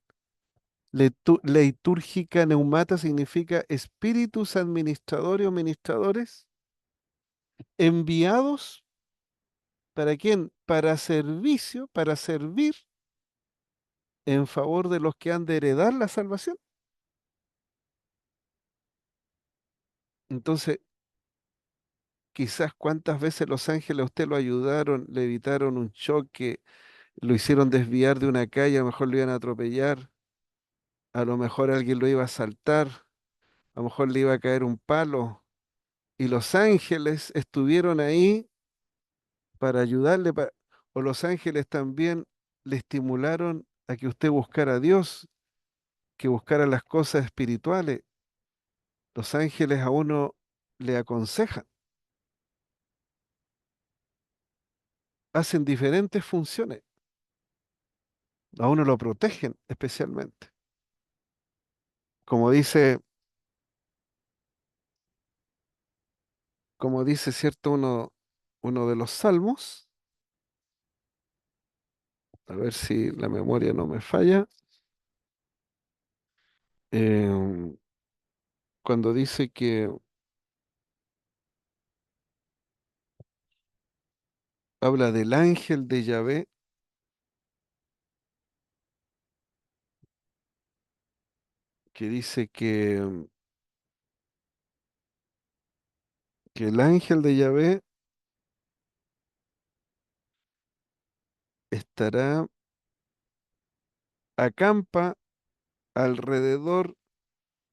A: Leitúrgica neumata significa espíritus administradores o ministradores enviados ¿para quién? Para servicio, para servir en favor de los que han de heredar la salvación. Entonces, quizás cuántas veces los ángeles a usted lo ayudaron, le evitaron un choque, lo hicieron desviar de una calle, a lo mejor lo iban a atropellar, a lo mejor alguien lo iba a asaltar, a lo mejor le iba a caer un palo, y los ángeles estuvieron ahí para ayudarle, o los ángeles también le estimularon a que usted buscara a Dios, que buscara las cosas espirituales. Los ángeles a uno le aconsejan, hacen diferentes funciones, a uno lo protegen especialmente. Como dice, como dice cierto uno de los salmos, a ver si la memoria no me falla, em, cuando dice que habla del ángel de Yahvé, que dice que el ángel de Yahvé estará, acampa alrededor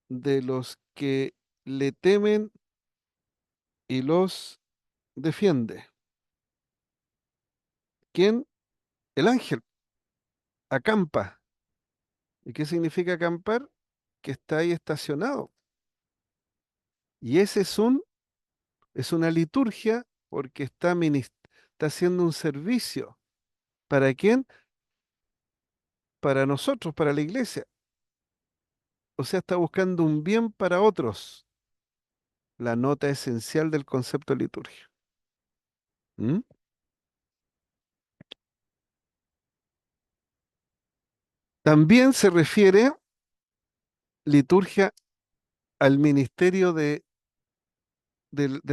A: de los que le temen y los defiende. ¿Quién? El ángel acampa. ¿Y qué significa acampar? Que está ahí estacionado. Y ese es una liturgia porque está haciendo un servicio. ¿Para quién? Para nosotros, para la iglesia. O sea, está buscando un bien para otros. La nota esencial del concepto de liturgia. ¿Mm? También se refiere liturgia al ministerio del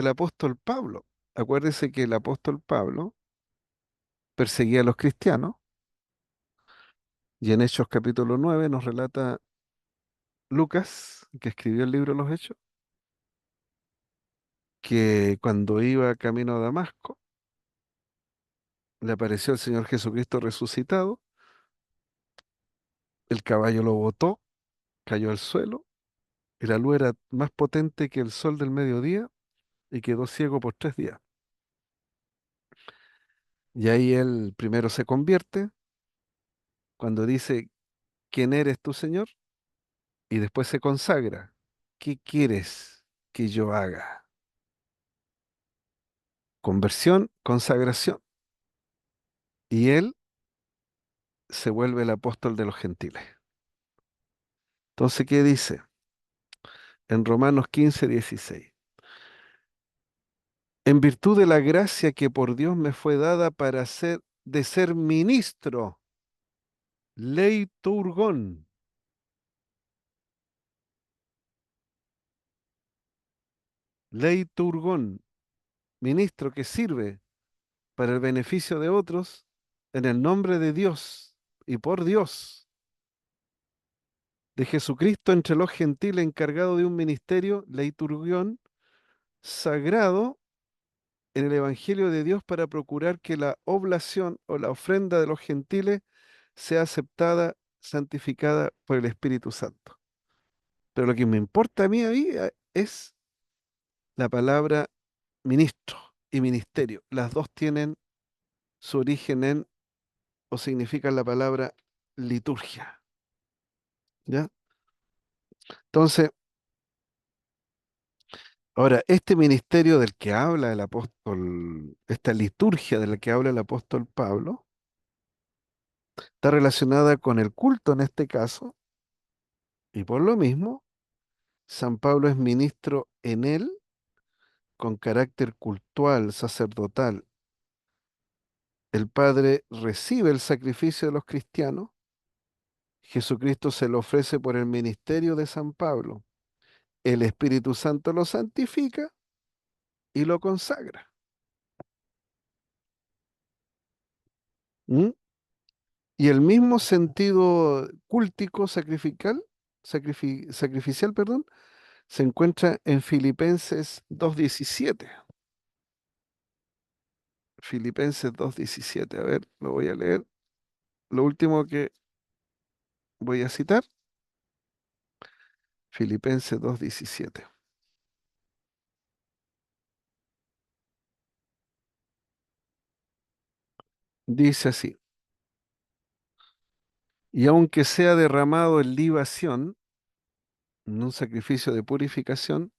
A: apóstol Pablo. Acuérdese que el apóstol Pablo perseguía a los cristianos y en Hechos capítulo 9 nos relata Lucas, que escribió el libro de los Hechos, que cuando iba camino a Damasco, le apareció el Señor Jesucristo resucitado, el caballo lo botó, cayó al suelo, y la luz era más potente que el sol del mediodía y quedó ciego por 3 días. Y ahí él primero se convierte cuando dice, ¿quién eres tú, Señor? Y después se consagra. ¿Qué quieres que yo haga? Conversión, consagración. Y él se vuelve el apóstol de los gentiles. Entonces, ¿qué dice? En Romanos 15:16. En virtud de la gracia que por Dios me fue dada para ser ministro, leiturgón, leiturgón, ministro que sirve para el beneficio de otros, en el nombre de Dios y por Dios, de Jesucristo entre los gentiles, encargado de un ministerio, leiturgión, sagrado en el Evangelio de Dios para procurar que la oblación o la ofrenda de los gentiles sea aceptada, santificada por el Espíritu Santo. Pero lo que me importa a mí ahí es la palabra ministro y ministerio. Las dos tienen su origen en o significan la palabra liturgia. ¿Ya? Entonces, ahora, este ministerio del que habla el apóstol, esta liturgia de la que habla el apóstol Pablo, está relacionada con el culto en este caso, y por lo mismo, San Pablo es ministro en él con carácter cultual, sacerdotal. El Padre recibe el sacrificio de los cristianos, Jesucristo se lo ofrece por el ministerio de San Pablo, el Espíritu Santo lo santifica y lo consagra. ¿Mm? Y el mismo sentido cúltico sacrificial, perdón, se encuentra en Filipenses 2:17. Filipenses 2:17. A ver, lo voy a leer. Lo último que voy a citar, Filipenses 2:17. Dice así, y aunque sea derramado en libación, en un sacrificio de purificación,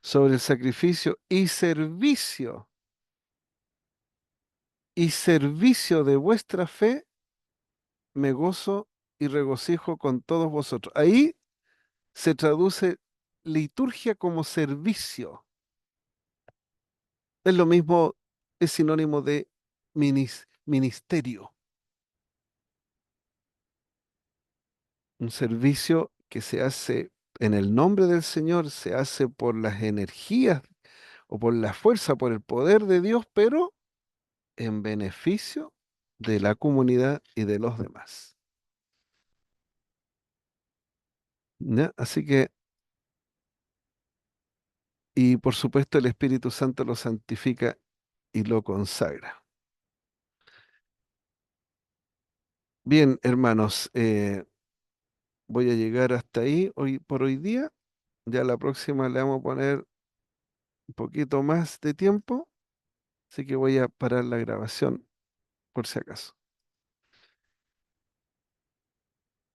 A: sobre el sacrificio y servicio de vuestra fe, me gozo y regocijo con todos vosotros. Ahí se traduce liturgia como servicio. Es lo mismo, es sinónimo de ministerio. Un servicio que se hace en el nombre del Señor, se hace por las energías o por la fuerza, por el poder de Dios, pero en beneficio de la comunidad y de los demás. ¿Ya? Así que, y por supuesto el Espíritu Santo lo santifica y lo consagra. Bien, hermanos, voy a llegar hasta ahí hoy por hoy día. Ya la próxima le vamos a poner un poquito más de tiempo, así que voy a parar la grabación por si acaso.